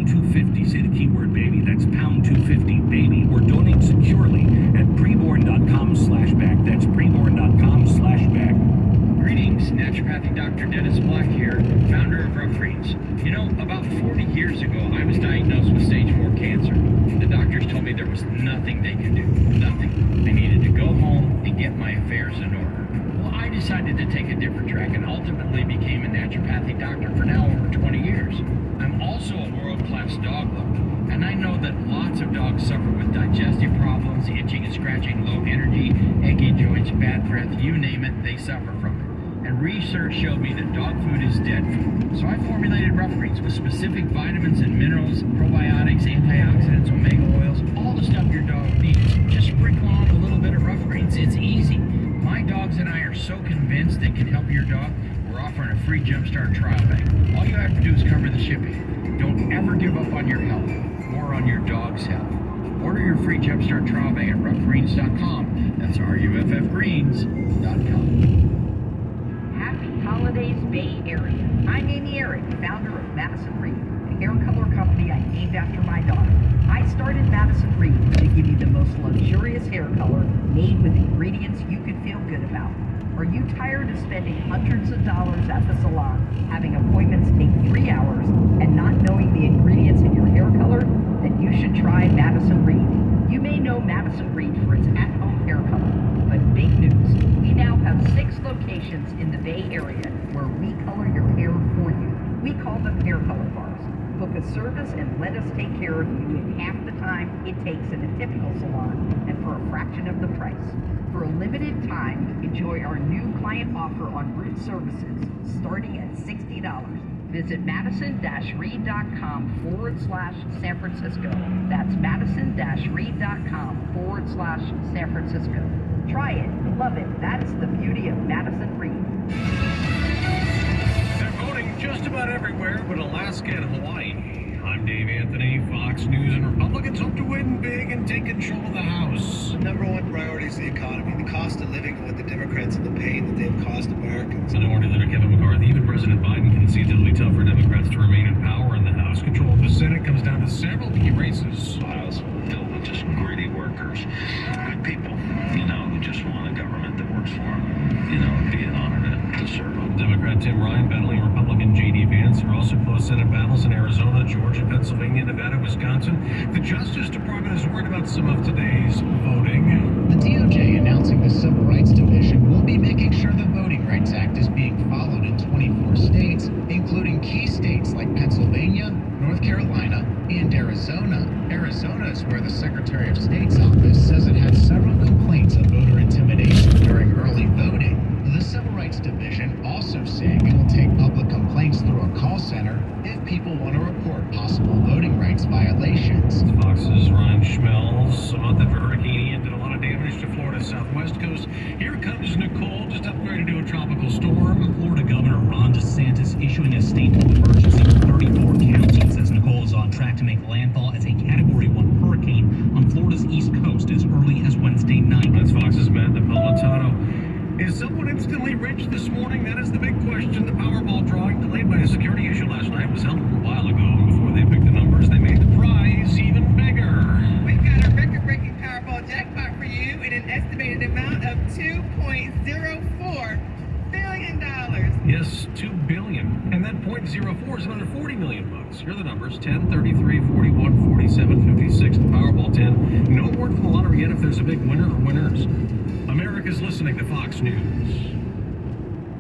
pound 250. Say the keyword baby. That's pound 250 baby. Or donate securely at preborn.com/back. That's preborn.com/back. Greetings, naturopathic Dr. Dennis Black here, founder of Rough Greens. You know, about 40 years ago, I was diagnosed with stage 4 cancer. The doctors told me there was nothing they could do, nothing. I needed to go home and get my affairs in order. Well, I decided to take a different track and ultimately became a naturopathic doctor for now over 20 years. I'm also a world-class dog lover, and I know that lots of dogs suffer with digestive problems, itching and scratching, low energy, achy joints, bad breath, you name it, they suffer from it. And research showed me that dog food is dead food. So I formulated Rough Greens with specific vitamins and minerals, probiotics, antioxidants, omega oils, all the stuff your dog needs. Just sprinkle on a little bit of Rough Greens. It's easy. My dogs and I are so convinced they can help your dog, we're offering a free Jumpstart trial bag. All you have to do is cover the shipping. Don't ever give up on your health or on your dog's health. Order your free Jumpstart trial bag at roughgreens.com. That's RUFFgreens.com. Holidays Bay Area. I'm Amy Eric, founder of Madison Reed, a hair color company I named after my daughter. I started Madison Reed to give you the most luxurious hair color made with ingredients you can feel good about. Are you tired of spending hundreds of dollars at the salon, having appointments take 3 hours, and not knowing the ingredients in your hair color? Then you should try Madison Reed. You may know Madison Reed for its at-home hair color, but big news. We now have 6 locations in the Bay Area where we color your hair for you. We call them hair color bars. Book a service and let us take care of you in half the time it takes in a typical salon and for a fraction of the price. For a limited time, enjoy our new client offer on root services starting at $60. Visit madison-reed.com/San Francisco. That's madison-reed.com/San Francisco. Try it, love it. That's the beauty of Madison Reed. They're voting just about everywhere but Alaska and Hawaii. I'm Dave Anthony, Fox News, and Republicans hope to win big and take control of the House. The number one priority is the economy, the cost of living, and what the Democrats and the pain that they've caused Americans. Minority Leader Kevin McCarthy, even President Biden concedes it'll be tough for Democrats to remain in power in the House. Control of the Senate comes down to several key races. Ohio's filled with just greedy workers, good people, who just want a government that works for them. It'd be an honor to serve them. Democrat Tim Ryan battling Republican J.D. Vance. There are also close Senate battles in Arizona, Georgia, Pennsylvania, Nevada, Wisconsin. The Justice Department is worried about some of today's voting. The DOJ announcing the Civil Rights Division will be making sure the Voting Rights Act is being followed in 24 states, including key states like Pennsylvania, North Carolina, and Arizona. Arizona is where the Secretary of State's office says it had several complaints of voter intimidation during early voting. The Civil Rights Division also saying it will take public complaints through a call center if people want to report possible voting rights violations. Fox's Ryan Schmelz. A month after Hurricane Ian did a lot of damage to Florida's southwest coast, here comes Nicole, just upgraded to a tropical storm. Florida Governor Ron DeSantis issuing a state of emergency for 34 counties as Nicole is on track to make landfall as a Category 1 hurricane on Florida's east coast as early as Wednesday night. That's Fox's Matt Napolitano. Is someone instantly rich this morning? That is the big question. The Powerball drawing, delayed by a security issue last night, was held a little while ago. And before they picked the numbers, they made the prize even bigger. We've got a record-breaking Powerball jackpot for you in an estimated amount of $2.04 billion. Yes, $2 billion. And that .04 is another $40 million bucks. Here are the numbers: 10, 33, 41, 47, 56. The Powerball 10. No word from the lottery yet if there's a big winner or winners. America's listening to Fox News.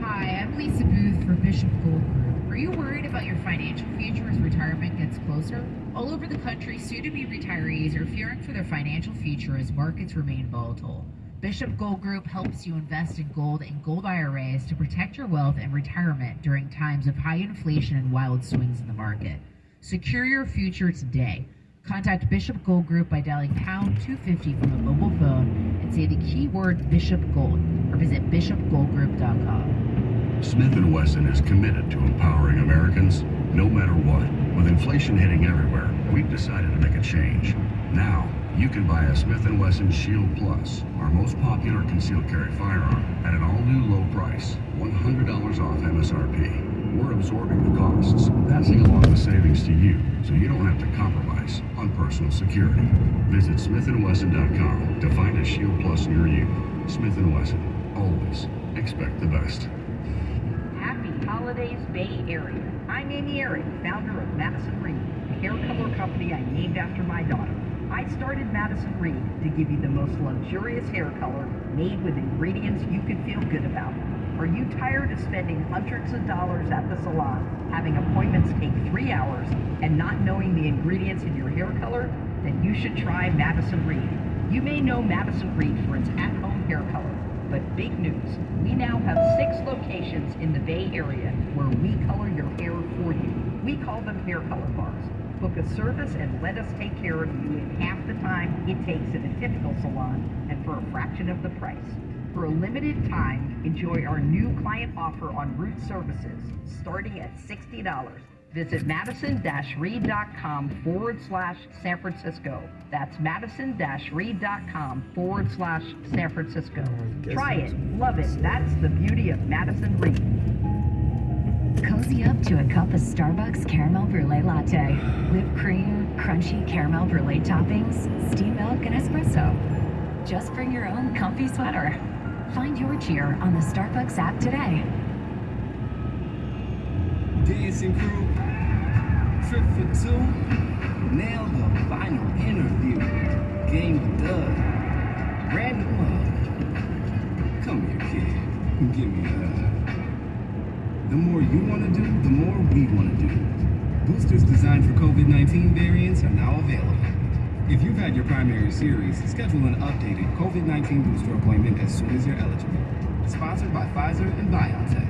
Hi, I'm Lisa Booth for Bishop Gold Group. Are you worried about your financial future as retirement gets closer? All over the country, soon-to-be retirees are fearing for their financial future as markets remain volatile. Bishop Gold Group helps you invest in gold and gold IRAs to protect your wealth and retirement during times of high inflation and wild swings in the market. Secure your future today. Contact Bishop Gold Group by dialing pound 250 from a mobile phone and say the keyword Bishop Gold, or visit bishopgoldgroup.com. Smith & Wesson is committed to empowering Americans no matter what. With inflation hitting everywhere, we've decided to make a change. Now, you can buy a Smith & Wesson Shield Plus, our most popular concealed carry firearm, at an all-new low price, $100 off MSRP. We're absorbing the costs, passing along the savings to you so you don't have to compromise on personal security. Visit smithandwesson.com to find a Shield Plus near you. Smith & Wesson, always expect the best. Happy holidays, Bay Area. I'm Amy Eric, founder of Madison Reed, a hair color company I named after my daughter. I started Madison Reed to give you the most luxurious hair color made with ingredients you can feel good about. Are you tired of spending hundreds of dollars at the salon, having appointments take 3 hours, and not knowing the ingredients in your hair color? Then you should try Madison Reed. You may know Madison Reed for its at-home hair color, but big news, we now have 6 locations in the Bay Area where we color your hair for you. We call them hair color bars. Book a service and let us take care of you in half the time it takes in a typical salon and for a fraction of the price. For a limited time, enjoy our new client offer on root services starting at $60. Visit madison-reed.com/San Francisco. That's madison-reed.com/San Francisco. Try it, love it. That's the beauty of Madison Reed. Cozy up to a cup of Starbucks caramel brulee latte. Whipped cream, crunchy caramel brulee toppings, steamed milk, and espresso. Just bring your own comfy sweater. Find your cheer on the Starbucks app today. Dancing crew, trip for 2, nailed the final interview. Game of Doug, brand new hug. Come here, kid, give me a hug. The more you want to do, the more we want to do. Boosters designed for COVID-19 variants are now available. If you've had your primary series, schedule an updated COVID-19 booster appointment as soon as you're eligible. Sponsored by Pfizer and BioNTech.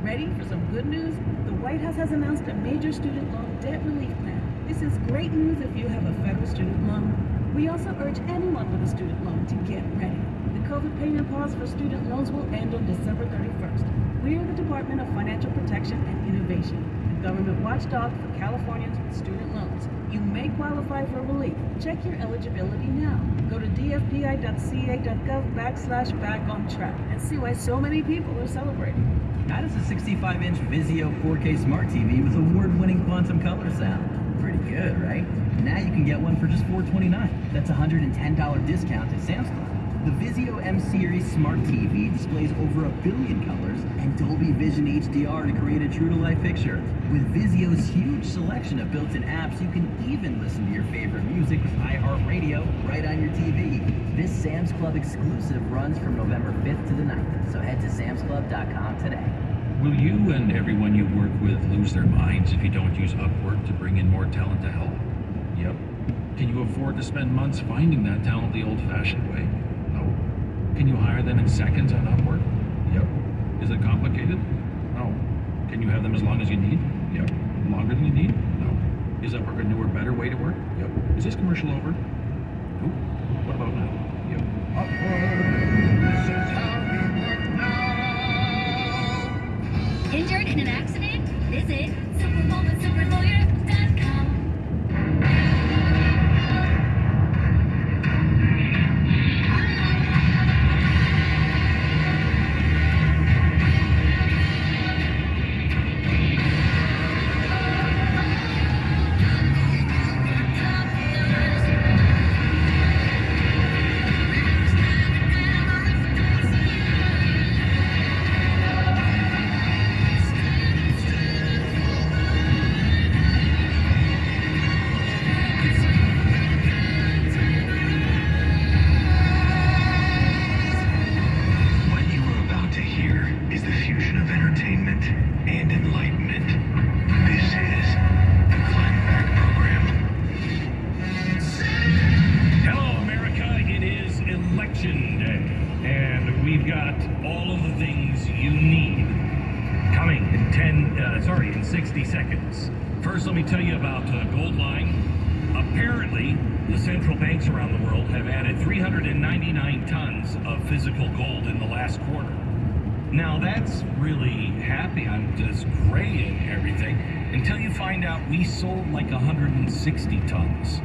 Ready for some good news? The White House has announced a major student loan debt relief plan. This is great news if you have a federal student loan. We also urge anyone with a student loan to get ready. The COVID payment pause for student loans will end on December 31st. We are the Department of Financial Protection and Innovation, the government watchdog for Californians with student loans. You may qualify for relief. Check your eligibility now. Go to dfpi.ca.gov/back on track and see why so many people are celebrating. That is a 65-inch Vizio 4K Smart TV with award-winning quantum color sound. Pretty good, right? Now you can get one for just $429. That's a $110 discount at Sam's Club. The Vizio M Series Smart TV displays over 1 billion colors and Dolby Vision HDR to create a true-to-life picture. With Vizio's huge selection of built-in apps, you can even listen to your favorite music with iHeartRadio right on your TV. This Sam's Club exclusive runs from November 5th to the 9th, so head to samsclub.com today. Will you and everyone you work with lose their minds if you don't use Upwork to bring in more talent to help? Yep. Can you afford to spend months finding that talent the old-fashioned way? Can you hire them in seconds on Upwork? Yep. Is it complicated? No. Can you have them as long as you need? Yep. Longer than you need? No. Is Upwork a newer, better way to work? Yep. Is this commercial over? Nope. What about now? Yep. Upwork. This is how we work now. Injured in an accident? Visit superwomansuperlawyer.com. In 60 seconds. First, let me tell you about Gold Line. Apparently, the central banks around the world have added 399 tons of physical gold in the last quarter. Now, that's really happy. I'm just great and everything until you find out we sold like 160 tons.